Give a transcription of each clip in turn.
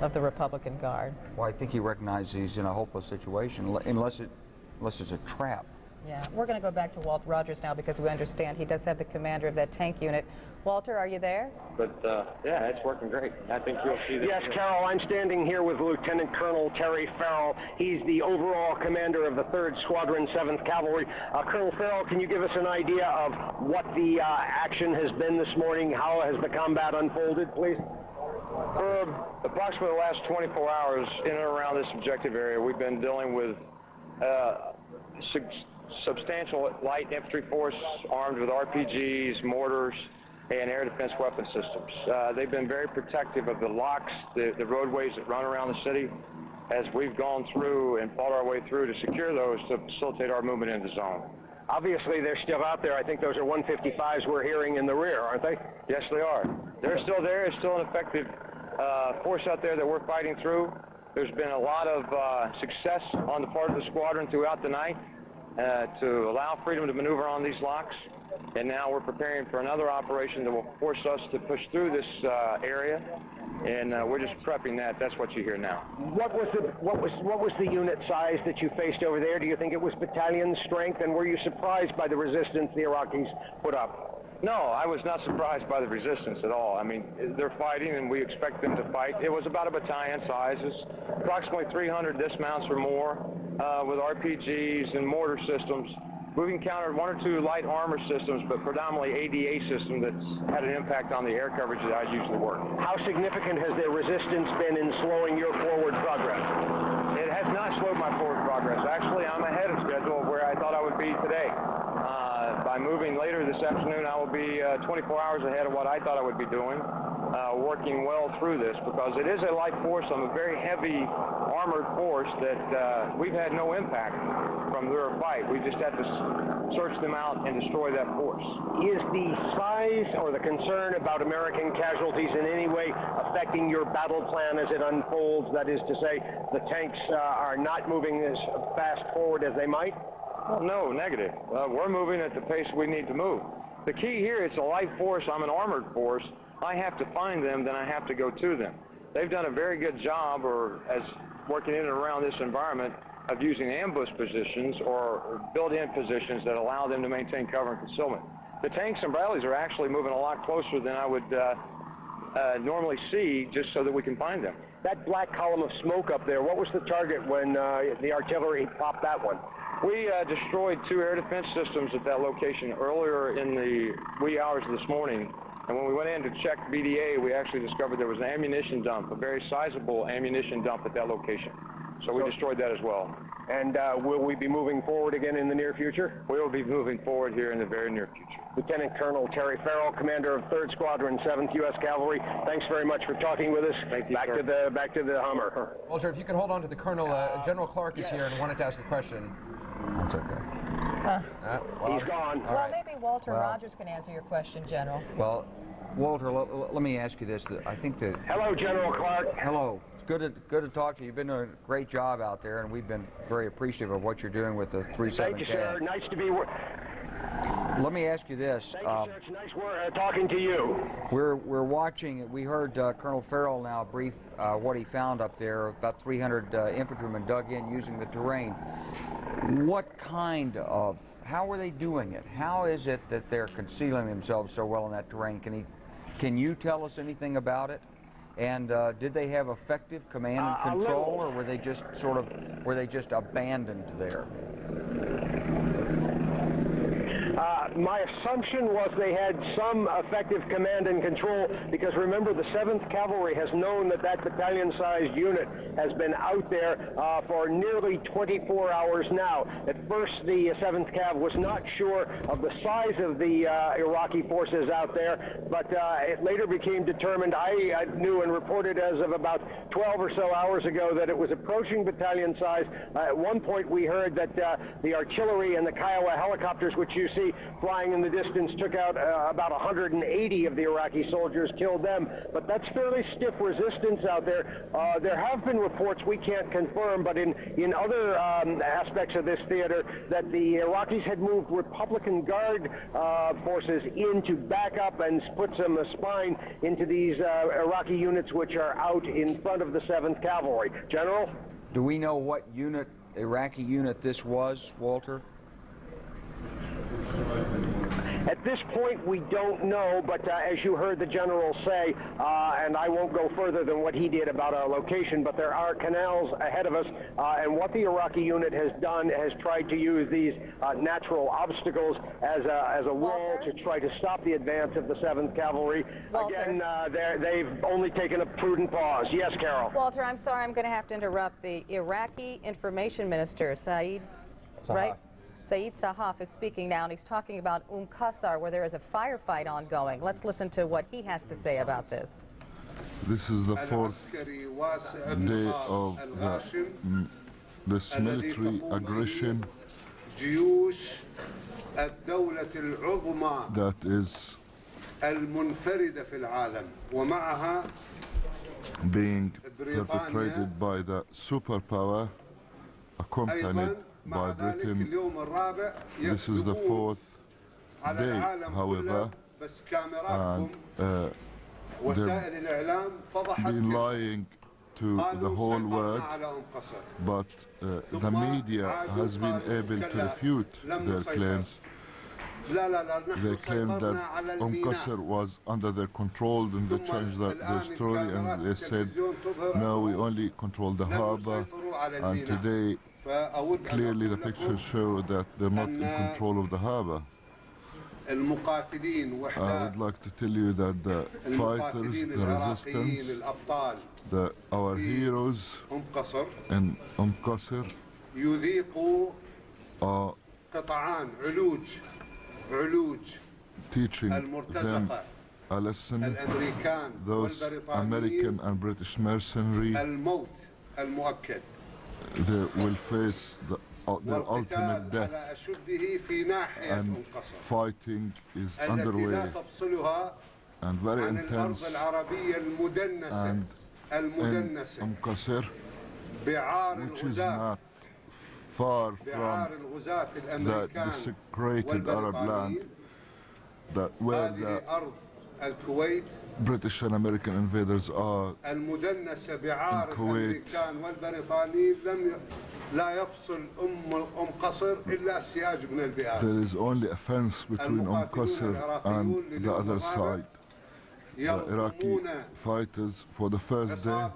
of the Republican Guard. Well, I think he recognizes he's in a hopeless situation, unless it's a trap. Yeah, we're going to go back to Walt Rogers now because we understand he does have the commander of that tank unit. Walter, are you there? But, yeah, it's working great. I think you'll see this. Yes, Carol, I'm standing here with Lieutenant Colonel Terry Farrell. He's the overall commander of the 3rd Squadron, 7th Cavalry. Colonel Farrell, can you give us an idea of what the action has been this morning? How has the combat unfolded, please? For approximately the last 24 hours in and around this objective area, we've been dealing with substantial light infantry force armed with RPGs, mortars, and air defense weapon systems. They've been very protective of the locks, the roadways that run around the city, as we've gone through and fought our way through to secure those to facilitate our movement in the zone. Obviously, they're still out there. I think those are 155s we're hearing in the rear, aren't they? Yes, they are. They're still there. It's still an effective force out there that we're fighting through. There's been a lot of success on the part of the squadron throughout the night to allow freedom to maneuver on these locks. And now we're preparing for another operation that will force us to push through this area. And we're just prepping that. That's what you hear now. What was the unit size that you faced over there? Do you think it was battalion strength? And were you surprised by the resistance the Iraqis put up? No, I was not surprised by the resistance at all. I mean, they're fighting, and we expect them to fight. It was about a battalion size. It's approximately 300 dismounts or more with RPGs and mortar systems. We've encountered 1 or 2 light armor systems, but predominantly ADA system that's had an impact on the air coverage that I usually work. How significant has their resistance been in slowing your forward progress? It has not slowed my forward progress. Actually, I'm ahead of schedule of where I thought I would be today. By moving later this afternoon, I will be 24 hours ahead of what I thought I would be doing, working well through this, because it is a light force on a very heavy armored force that we've had no impact from their fight. We just had to search them out and destroy that force. Is the size or the concern about American casualties in any way affecting your battle plan as it unfolds? That is to say, the tanks are not moving as fast forward as they might? Well, no, negative. We're moving at the pace we need to move. The key here, it's a light force. I'm an armored force. I have to find them, then I have to go to them. They've done a very good job, as working in and around this environment, of using ambush positions or built-in positions that allow them to maintain cover and concealment. The tanks and Bradleys are actually moving a lot closer than I would normally see, just so that we can find them. That black column of smoke up there, what was the target when the artillery popped that one? We destroyed 2 air defense systems at that location earlier in the wee hours of this morning. And when we went in to check BDA, we actually discovered there was an ammunition dump, a very sizable ammunition dump at that location. So we destroyed that as well. And will we be moving forward again in the near future? We will be moving forward here in the very near future. Lieutenant Colonel Terry Farrell, commander of 3rd Squadron, 7th U.S. Cavalry. Thanks very much for talking with us. Thank you, back to the Hummer. Walter, if you can hold on to the Colonel, General Clark is here and wanted to ask a question. That's okay. He's gone. Well, maybe Walter Rogers can answer your question, General. Well, Walter, let me ask you this. I think that... Hello, General Clark. Hello. It's good to talk to you. You've been doing a great job out there, and we've been very appreciative of what you're doing with the 3-7 Thank you, sir. Nice to be... Let me ask you this. Thank you, sir. It's nice talking to you. We're watching. We heard Colonel Farrell now brief what he found up there. About 300 infantrymen dug in using the terrain. What kind of... How are they doing it? How is it that they're concealing themselves so well in that terrain? Can you tell us anything about it? And did they have effective command and control, or were they just abandoned there? My assumption was they had some effective command and control, because remember, the 7th Cavalry has known that battalion-sized unit has been out there for nearly 24 hours now. At first, the 7th Cav was not sure of the size of the Iraqi forces out there, but it later became determined. I knew and reported as of about 12 or so hours ago that it was approaching battalion size. At one point, we heard that the artillery and the Kiowa helicopters, which you see artillery flying in the distance took out about 180 of the Iraqi soldiers, killed them. But that's fairly stiff resistance out there. There have been reports we can't confirm, but in other aspects of this theater, that the Iraqis had moved Republican Guard forces in to back up and put some spine into these Iraqi units which are out in front of the 7th Cavalry. General? Do we know what unit, Iraqi unit this was, Walter? At this point, we don't know, but as you heard the general say, and I won't go further than what he did about our location, but there are canals ahead of us, and what the Iraqi unit has done has tried to use these natural obstacles as a wall Walter? to try to stop the advance of the 7th Cavalry. Walter? Again, they've only taken a prudent pause. Yes, Carol? Walter, I'm sorry, I'm going to have to interrupt. The Iraqi Information Minister, Saeed, right? Saeed Sahaf is speaking now, and he's talking about Qasr, where there is a firefight ongoing. Let's listen to what he has to say about this. This is the fourth day of this military aggression that is being perpetrated by the superpower accompanied by Britain. This is the fourth day, however, and they've been lying to the whole world, but the media has been able to refute their claims. They claimed that Qasr was under their control, and they changed their story, and they said, no, we only control the harbor, and today clearly the pictures show that they're not in control of the harbor. I would like to tell you that the fighters, the resistance, our heroes in Qasr are teaching them a lesson. Those American and British mercenaries, they will face their ultimate death, and fighting is underway and very intense, and in Qasr, which is not far from the desecrated Arab land where the British and American invaders are in Kuwait. There is only a fence between Qasr and the other side. The Iraqi fighters for the first day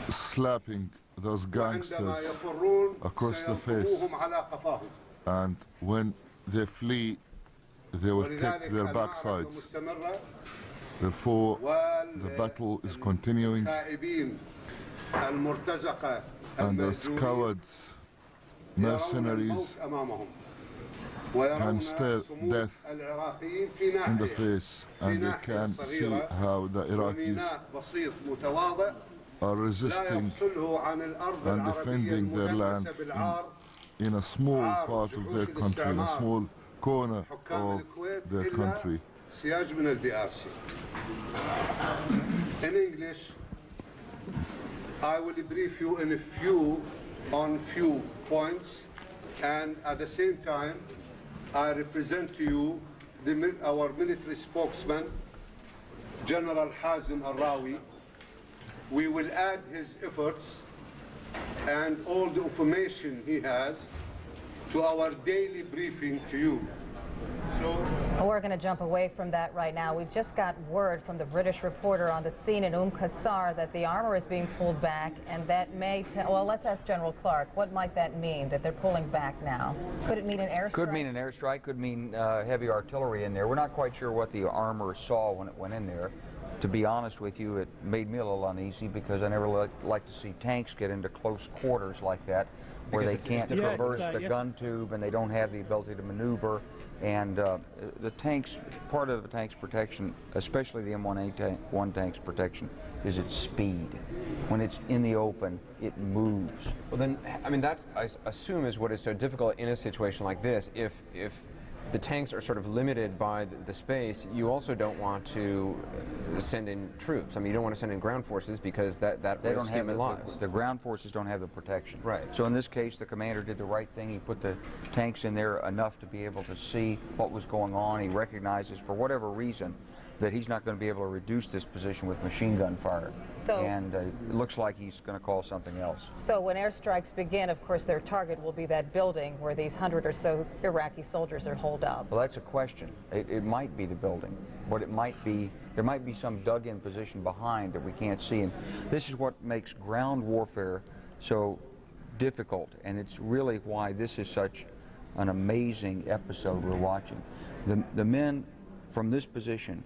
slapping those gangsters across the face, and when they flee, they will take their backsides. Therefore, the battle is continuing, and those cowards, mercenaries, can stare death in the face, and they can see how the Iraqis are resisting and defending their land in a small part of their country, in a small corner of their country. In English, I will brief you on few points, and at the same time, I represent to you our military spokesman, General Hazem Al-Rawi. We will add his efforts and all the information he has to our daily briefing to you. So we're going to jump away from that right now. We've just got word from the British reporter on the scene in Qasr that the armor is being pulled back, and that may well, let's ask General Clark, what might that mean, that they're pulling back now? Could it mean an airstrike? Could mean an airstrike, could mean heavy artillery in there. We're not quite sure what the armor saw when it went in there. To be honest with you, it made me a little uneasy because I never like to see tanks get into close quarters like that, where they can't traverse the gun tube and they don't have the ability to maneuver And the tanks, part of the tank's protection, especially the M1A1 tank's protection, is its speed. When it's in the open, it moves. Well, then, I mean, that I assume is what is so difficult in a situation like this. If the tanks are sort of limited by the space, you also don't want to send in troops. I mean, you don't want to send in ground forces because that They risks don't have human lives. the ground forces don't have the protection. Right. So in this case, the commander did the right thing. He put the tanks in there enough to be able to see what was going on. He recognizes, for whatever reason, that he's not going to be able to reduce this position with machine gun fire. So- and it looks like he's going to call something else. So when airstrikes begin, of course, their target will be that building where these 100 or so Iraqi soldiers are holed up. Well, that's a question. It might be the building, but it might be, there might be some dug-in position behind that we can't see. And this is what makes ground warfare so difficult, and it's really why this is such an amazing episode we're watching. The men from this position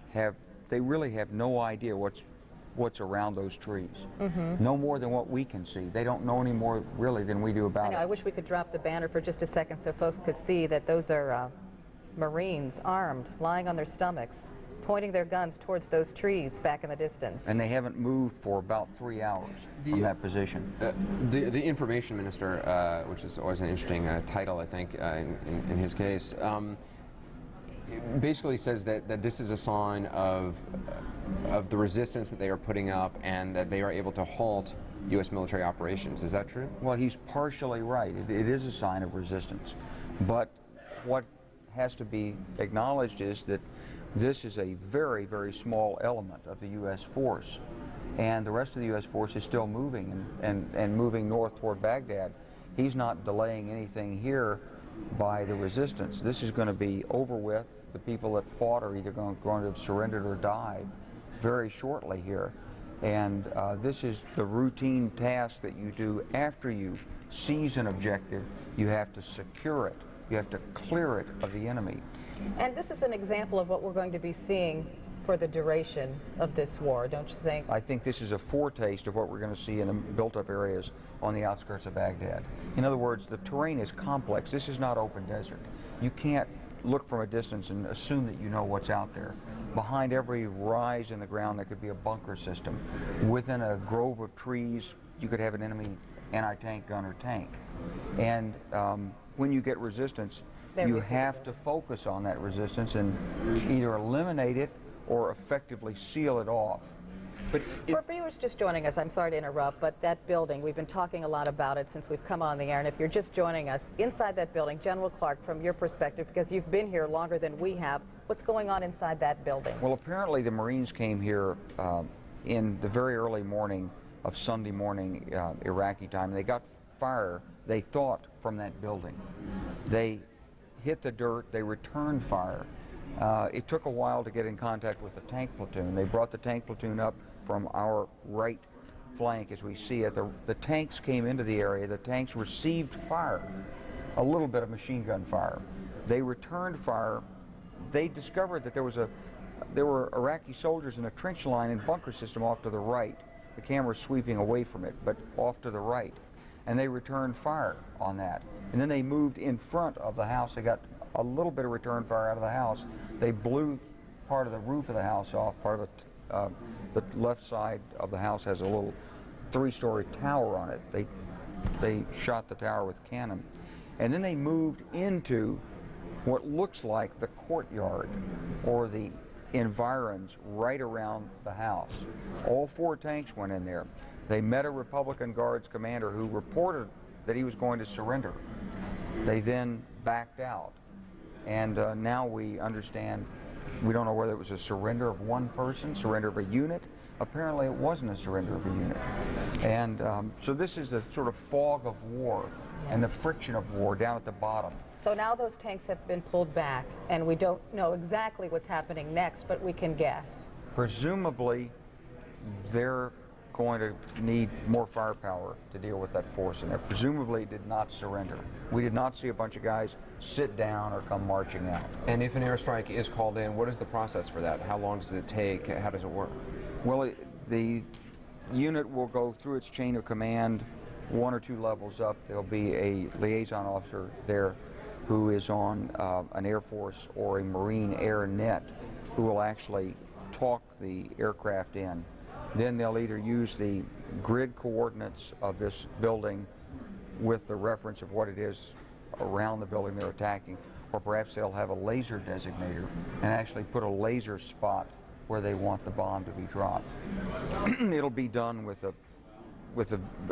they really have no idea what's around those trees. No more than what we can see. They don't know any more really than we do I about know, it. I wish we could drop the banner for just a second so folks could see that those are Marines armed, lying on their stomachs, pointing their guns towards those trees back in the distance. And they haven't moved for about 3 hours from that position. The information minister, which is always an interesting title, I think, in his case, basically says that this is a sign of the resistance that they are putting up and that they are able to halt U.S. military operations. Is that true? Well, he's partially right. It is a sign of resistance. But what has to be acknowledged is that this is a very, very small element of the U.S. force. And the rest of the U.S. force is still moving and moving north toward Baghdad. He's not delaying anything here by the resistance. This is going to be over with. The people that fought are either going to have surrendered or died very shortly here. And this is the routine task that you do after you seize an objective. You have to secure it. You have to clear it of the enemy. And this is an example of what we're going to be seeing for the duration of this war, don't you think? I think this is a foretaste of what we're going to see in the built-up areas on the outskirts of Baghdad. In other words, the terrain is complex. This is not open desert. You can't look from a distance and assume that you know what's out there. Behind every rise in the ground, there could be a bunker system. Within a grove of trees, you could have an enemy anti-tank gun or tank. And when you get resistance, you have to focus on that resistance and either eliminate it or effectively seal it off. But For viewers just joining us, I'm sorry to interrupt, but that building, we've been talking a lot about it since we've come on the air, and if you're just joining us, inside that building, General Clark, from your perspective, because you've been here longer than we have, what's going on inside that building? Well, apparently the Marines came here in the very early morning of Sunday morning Iraqi time. They got fire, they thought, from that building. They hit the dirt, they returned fire. It took a while to get in contact with the tank platoon. They brought the tank platoon up from our right flank as we see it. The tanks came into the area. The tanks received fire, a little bit of machine gun fire. They returned fire. They discovered that there were Iraqi soldiers in a trench line and bunker system off to the right. The camera's sweeping away from it, but off to the right. And they returned fire on that. And then they moved in front of the house. They got a little bit of return fire out of the house. They blew part of the roof of the house off. Part of it, the left side of the house has a little 3-story tower on it. They shot the tower with cannon. And then they moved into what looks like the courtyard or the environs right around the house. All 4 tanks went in there. They met a Republican Guards commander who reported that he was going to surrender. They then backed out. And now we understand, we don't know whether it was a surrender of one person, surrender of a unit. Apparently it wasn't a surrender of a unit. And so this is the sort of fog of war and the friction of war down at the bottom. So now those tanks have been pulled back, and we don't know exactly what's happening next, but we can guess. Presumably, they're going to need more firepower to deal with that force, and they presumably did not surrender. We did not see a bunch of guys sit down or come marching out. And if an airstrike is called in, what is the process for that? How long does it take? How does it work? Well, the unit will go through its chain of command 1 or 2 levels up. There'll be a liaison officer there who is on an Air Force or a Marine Air Net who will actually talk the aircraft in. Then they'll either use the grid coordinates of this building with the reference of what it is around the building they're attacking, or perhaps they'll have a laser designator and actually put a laser spot where they want the bomb to be dropped. It'll be done with a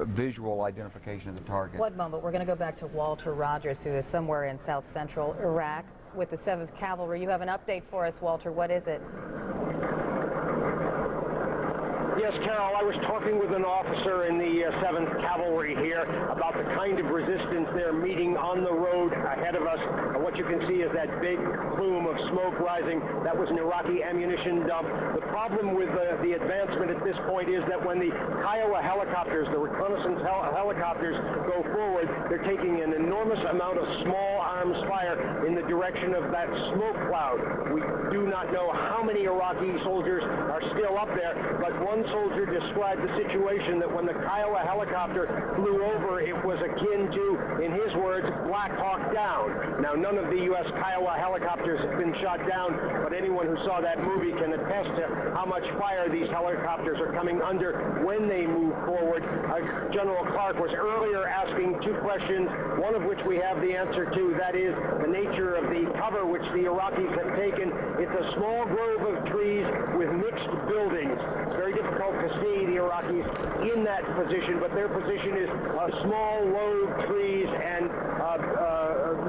visual identification of the target. One moment, we're going to go back to Walter Rogers, who is somewhere in south central Iraq with the 7th Cavalry. You have an update for us, Walter. What is it? Yes, Carol, I was talking with an officer in the 7th Cavalry here about the kind of resistance they're meeting on the road ahead of us. And what you can see is that big plume of smoke rising. That was an Iraqi ammunition dump. The problem with the advancement at this point is that when the Kiowa helicopters, the reconnaissance helicopters, go forward, they're taking an enormous amount of small arms fire in the direction of that smoke cloud. We do not know how many Iraqi soldiers are still up there, but one soldier described the situation that when the Kiowa helicopter flew over, it was akin to, in his words, Black Hawk Down. Now, none of the U.S. Kiowa helicopters have been shot down, but anyone who saw that movie can attest to how much fire these helicopters are coming under when they move forward. General Clark was earlier asking two questions, one of which we have the answer to. That is the nature of the cover which the Iraqis have taken. It's a small grove of trees with mixed buildings. It's very difficult to see the Iraqis in that position, but their position is small, low trees and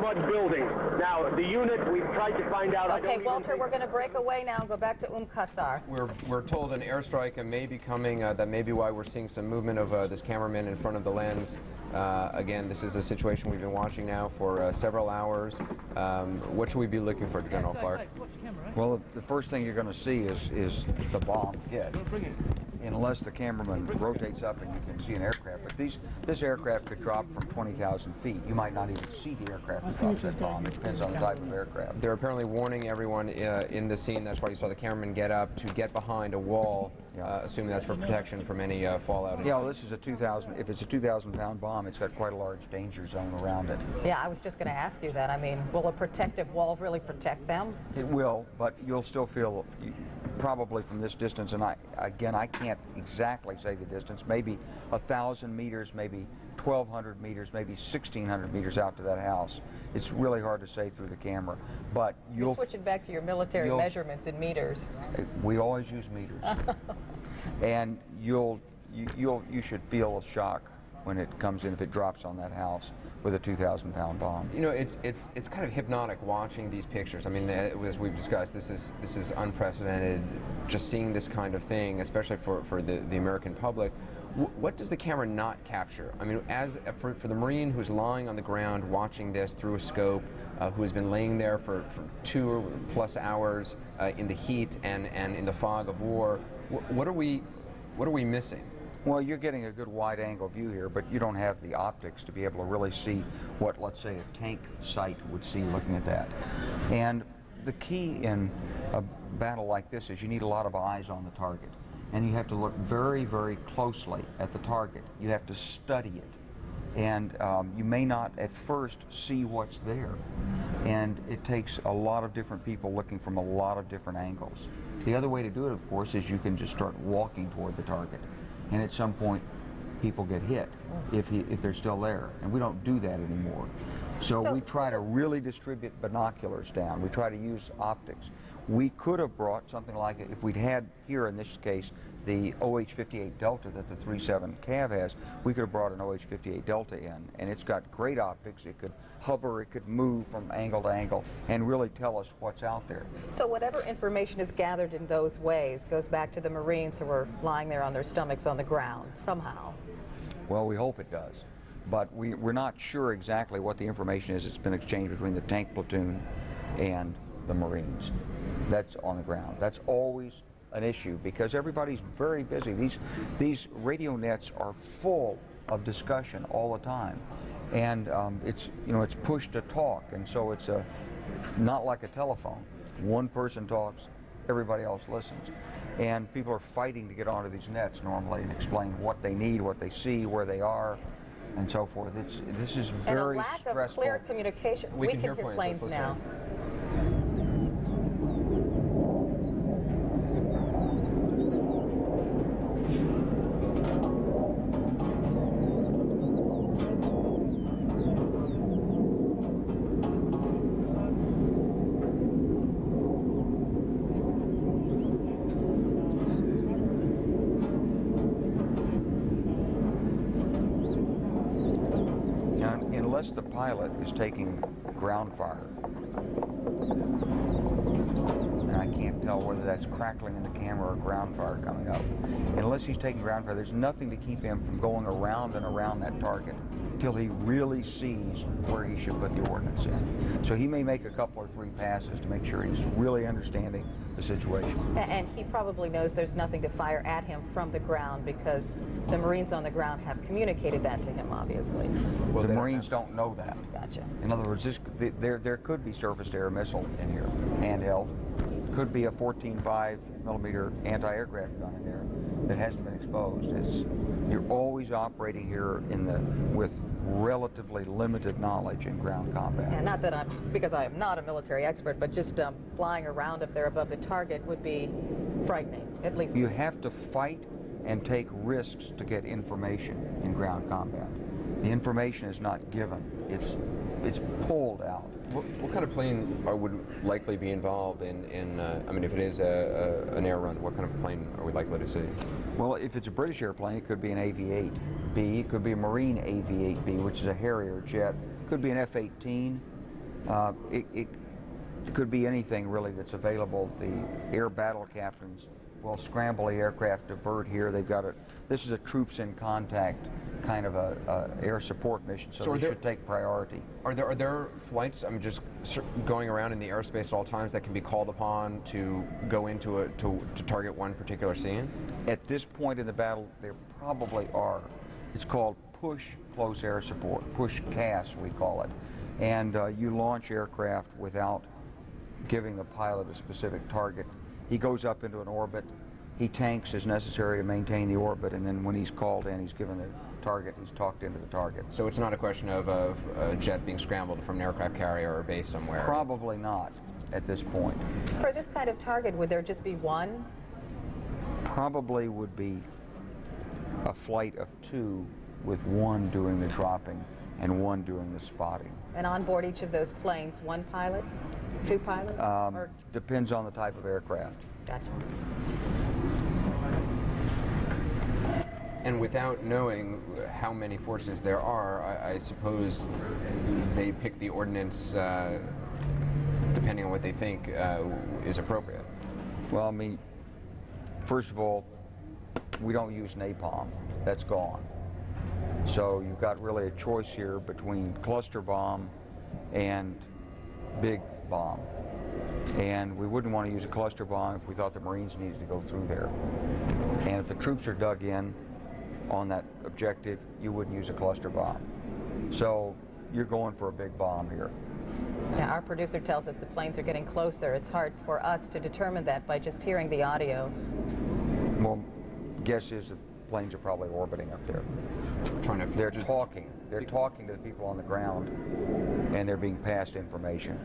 mud buildings. Now, the unit, we've tried to find out. Okay, Walter, we're going to break away now and go back to Qasr. We're told an airstrike may be coming. That may be why we're seeing some movement of this cameraman in front of the lens. Again, this is a situation we've been watching now for several hours. What should we be looking for, General Clark? Well, the first thing you're going to see is the bomb hit. And unless the cameraman rotates up and you can see an aircraft. But this aircraft could drop from 20,000 feet. You might not even see the aircraft that drops that bomb. It depends on the type of aircraft. They're apparently warning everyone in the scene. That's why you saw the cameraman get up to get behind a wall, assuming that's for protection from any fallout. Yeah, well, this is a 2,000. If it's a 2,000-pound bomb, it's got quite a large danger zone around it. Yeah, I was just going to ask you that. I mean, will a protective wall really protect them? It will, but you'll still feel, probably from this distance, and I can't exactly say the distance, maybe 1,000 meters, maybe 1,200 meters, maybe 1,600 meters out to that house. It's really hard to say through the camera, but You're switching back to your military measurements in meters. We always use meters. And you should feel a shock when it comes in, if it drops on that house with a 2,000-pound bomb. You know, it's kind of hypnotic watching these pictures. I mean, as we've discussed, this is unprecedented. Just seeing this kind of thing, especially for the American public. What does the camera not capture? I mean, for the Marine who's lying on the ground watching this through a scope, who has been laying there for 2+ hours in the heat and in the fog of war, what are we missing? Well, you're getting a good wide-angle view here, but you don't have the optics to be able to really see what, let's say, a tank sight would see looking at that. And the key in a battle like this is you need a lot of eyes on the target. And you have to look very, very closely at the target. You have to study it. And you may not at first see what's there. And it takes a lot of different people looking from a lot of different angles. The other way to do it, of course, is you can just start walking toward the target. And at some point, people get hit if they're still there. And we don't do that anymore. So we try to really distribute binoculars down. We try to use optics. We could have brought something like it, if we'd had here in this case the OH-58 Delta that the 37 Cav has, we could have brought an OH-58 Delta in, and it's got great optics. It could hover, it could move from angle to angle and really tell us what's out there. So whatever information is gathered in those ways goes back to the Marines who are lying there on their stomachs on the ground somehow. Well, we hope it does. But we're not sure exactly what the information is that's been exchanged between the tank platoon and the Marines. That's on the ground. That's always an issue because everybody's very busy. These radio nets are full of discussion all the time, and it's push to talk, and so it's not like a telephone. One person talks, everybody else listens, and people are fighting to get onto these nets normally and explain what they need, what they see, where they are. and so forth. This is And a very lack stressful. of clear communication. We can hear planes, planes. Let's now. Now, unless the pilot is taking ground fire, and I can't tell whether that's crackling in the camera or ground fire coming up. Unless he's taking ground fire, there's nothing to keep him from going around and around that target till he really sees where he should put the ordnance in. So he may make a couple or three passes to make sure he's really understanding the situation. And he probably knows there's nothing to fire at him from the ground because the Marines on the ground have communicated that to him, obviously. Well, The they don't Marines have- don't know that. Gotcha. In other words, there could be surface-to-air missile in here, handheld. Could be a 14.5 millimeter anti-aircraft gun in there that hasn't been exposed. You're always operating here with relatively limited knowledge in ground combat. And not that because I am not a military expert, but just flying around if they're above the target would be frightening, at least. You have to fight and take risks to get information in ground combat. The information is not given; it's pulled out. What kind of plane would likely be involved in I mean, if it is an air run, what kind of plane are we likely to see? Well, if it's a British airplane, it could be an AV-8B. It could be a Marine AV-8B, which is a Harrier jet. It could be an F-18. It could be anything really that's available. The air battle captains will scramble the aircraft, divert here. They've got this is a troops in contact kind of a air support mission, so they should take priority. Are there flights? I mean, just going around in the airspace at all times that can be called upon to go into to target one particular scene? At this point in the battle, there probably are. It's called push close air support, push CAS we call it, and you launch aircraft without giving the pilot a specific target. He goes up into an orbit. He tanks as necessary to maintain the orbit, and then when he's called in, he's given the target. He's talked into the target. So it's not a question of a jet being scrambled from an aircraft carrier or base somewhere? Probably not at this point. For this kind of target, would there just be one? Probably would be a flight of two with one doing the dropping and one doing the spotting. And on board each of those planes, one pilot? Two pilots? Or- Depends on the type of aircraft. Gotcha. And without knowing how many forces there are, I suppose they pick the ordnance depending on what they think is appropriate. Well, I mean, first of all, we don't use napalm. That's gone. So you've got really a choice here between cluster bomb and big bomb. And we wouldn't want to use a cluster bomb if we thought the Marines needed to go through there. And if the troops are dug in on that objective, you wouldn't use a cluster bomb. So you're going for a big bomb here. Yeah, our producer tells us the planes are getting closer. It's hard for us to determine that by just hearing the audio. Well, guess is the planes are probably orbiting up there. They're talking. They're talking to the people on the ground, and they're being passed information.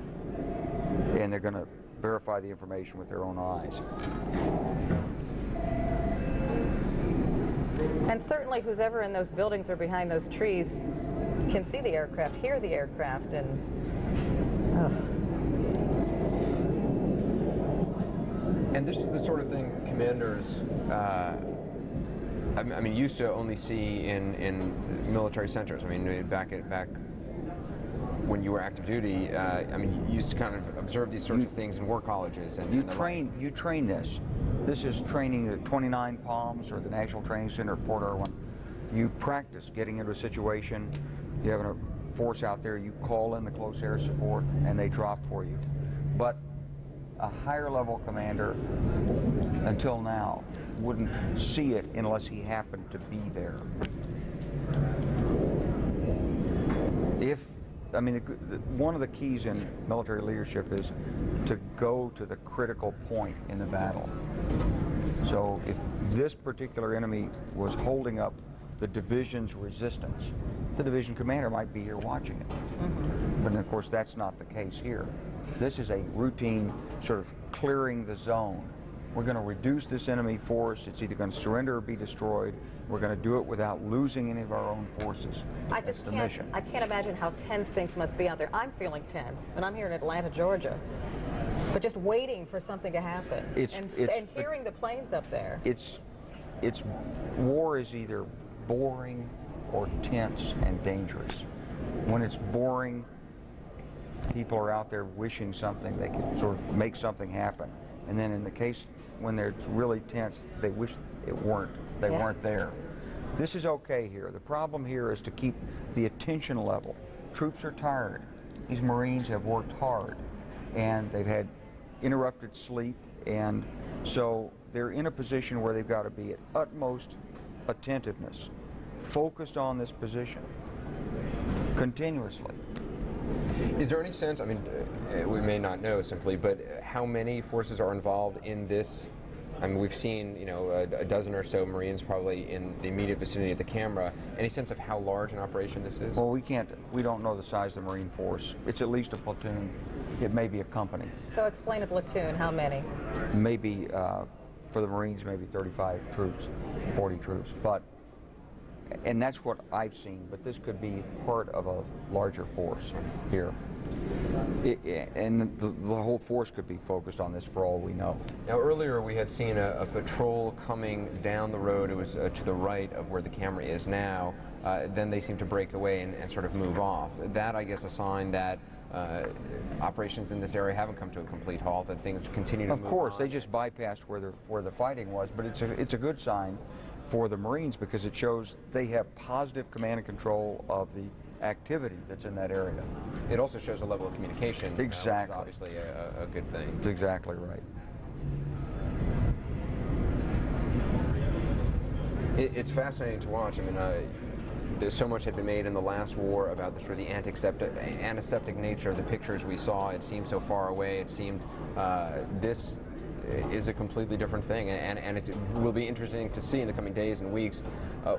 And they're going to verify the information with their own eyes. And certainly who's ever in those buildings or behind those trees can see the aircraft, hear the aircraft, and And this is the sort of thing commanders, I mean, used to only see in military centers. I mean, back when you were active duty, I mean, you used to kind of observe these sorts of things in war colleges. And You train this. This is training at 29 Palms or the National Training Center at Fort Irwin. You practice getting into a situation. You have a force out there. You call in the close air support, and they drop for you. But a higher level commander, until now, wouldn't see it unless he happened to be there. One of the keys in military leadership is to go to the critical point in the battle. So if this particular enemy was holding up the division's resistance. The division commander might be here watching it. But of course, that's not the case here. This is a routine sort of clearing the zone. We're going to reduce this enemy force. It's either going to surrender or be destroyed. We're going to do it without losing any of our own forces. That's the mission. I can't imagine how tense things must be out there. I'm feeling tense, and I'm here in Atlanta, Georgia. But just waiting for something to happen and hearing the planes up there. It's war is either boring or tense and dangerous. When it's boring, people are out there wishing something they could sort of make something happen. And then in the case when they're really tense, they wish they weren't there. This is okay here. The problem here is to keep the attention level. Troops are tired. These Marines have worked hard, and they've had interrupted sleep, and so they're in a position where they've got to be at utmost attentiveness, focused on this position continuously. Is there any sense, I mean, we may not know simply, but how many forces are involved in this? I mean, we've seen, you know, a dozen or so Marines probably in the immediate vicinity of the camera. Any sense of how large an operation this is? Well, we don't know the size of the Marine force. It's at least a platoon. It may be a company. So explain a platoon, how many? Maybe, for the Marines, maybe 35 troops, 40 troops. And that's what I've seen, but this could be part of a larger force here. And the whole force could be focused on this for all we know. Now earlier we had seen a patrol coming down the road. It was to the right of where the camera is now. Then they seemed to break away and sort of move off. That, I guess, a sign that operations in this area haven't come to a complete halt, that things continue to move on. Of course, they just bypassed where the fighting was, but it's a good sign for the Marines because it shows they have positive command and control of the activity that's in that area. It also shows a level of communication. Exactly. Which is obviously a good thing. That's exactly right. It's fascinating to watch. I mean, there's so much had been made in the last war about the sort of the antiseptic nature of the pictures we saw. It seemed so far away. It seemed this is a completely different thing, and it will be interesting to see in the coming days and weeks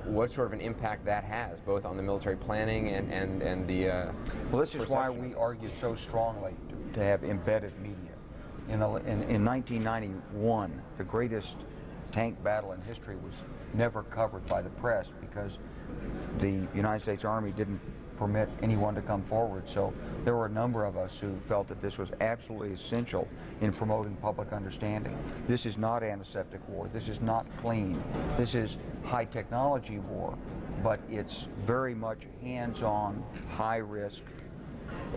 what sort of an impact that has, both on the military planning and the well, this is why we argued so strongly to have embedded media. In 1991, the greatest tank battle in history was never covered by the press because the United States Army didn't permit anyone to come forward. So there were a number of us who felt that this was absolutely essential in promoting public understanding. This is not antiseptic war. This is not clean. This is high technology war, but it's very much hands-on, high risk,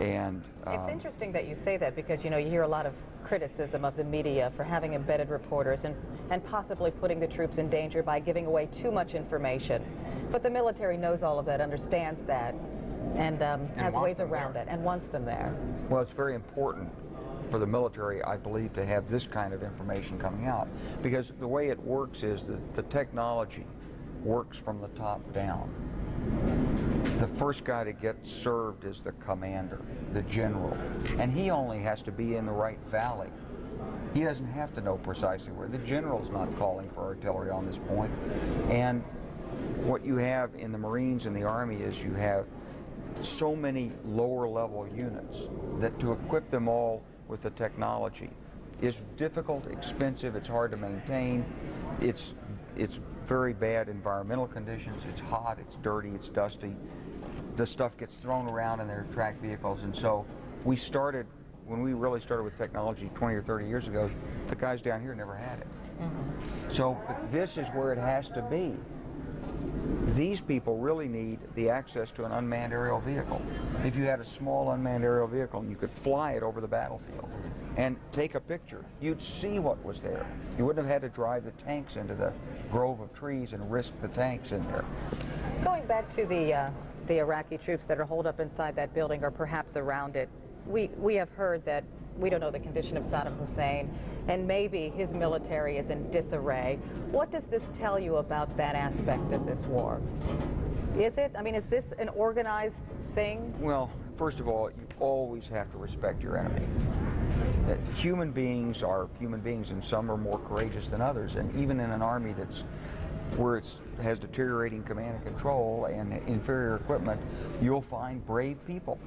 and it's interesting that you say that because, you know, you hear a lot of criticism of the media for having embedded reporters and possibly putting the troops in danger by giving away too much information. But the military knows all of that, understands that, and has ways around it and wants them there. Well, it's very important for the military, I believe, to have this kind of information coming out because the way it works is that the technology works from the top down. The first guy to get served is the commander, the general, and he only has to be in the right valley. He doesn't have to know precisely where. The general's not calling for artillery on this point. And what you have in the Marines and the Army is you have so many lower level units that to equip them all with the technology is difficult, expensive, it's hard to maintain, it's very bad environmental conditions, it's hot, it's dirty, it's dusty. The stuff gets thrown around in their track vehicles, and so when we really started with technology 20 or 30 years ago, the guys down here never had it. So this is where it has to be. These people really need the access to an unmanned aerial vehicle. If you had a small unmanned aerial vehicle and you could fly it over the battlefield and take a picture, you'd see what was there. You wouldn't have had to drive the tanks into the grove of trees and risk the tanks in there. Going back to the Iraqi troops that are holed up inside that building or perhaps around it, we have heard that we don't know the condition of Saddam Hussein, and maybe his military is in disarray. What does this tell you about that aspect of this war? Is this an organized thing? Well, first of all, you always have to respect your enemy. Human beings are human beings, and some are more courageous than others. And even in an army that's where it has deteriorating command and control and inferior equipment, you'll find brave people.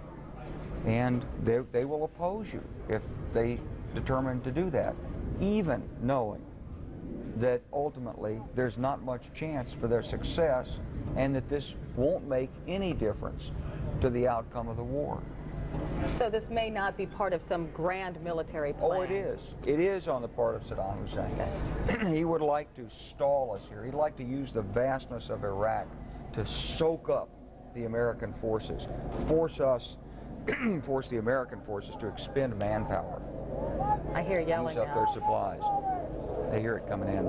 And they will oppose you if they determine to do that, even knowing that ultimately there's not much chance for their success and that this won't make any difference to the outcome of the war. So this may not be part of some grand military plan. Oh, it is. It is on the part of Saddam Hussein. He would like to stall us here. He'd like to use the vastness of Iraq to soak up the American forces, force the American forces to expend manpower. I hear yelling Use up now. their supplies. They hear it coming in.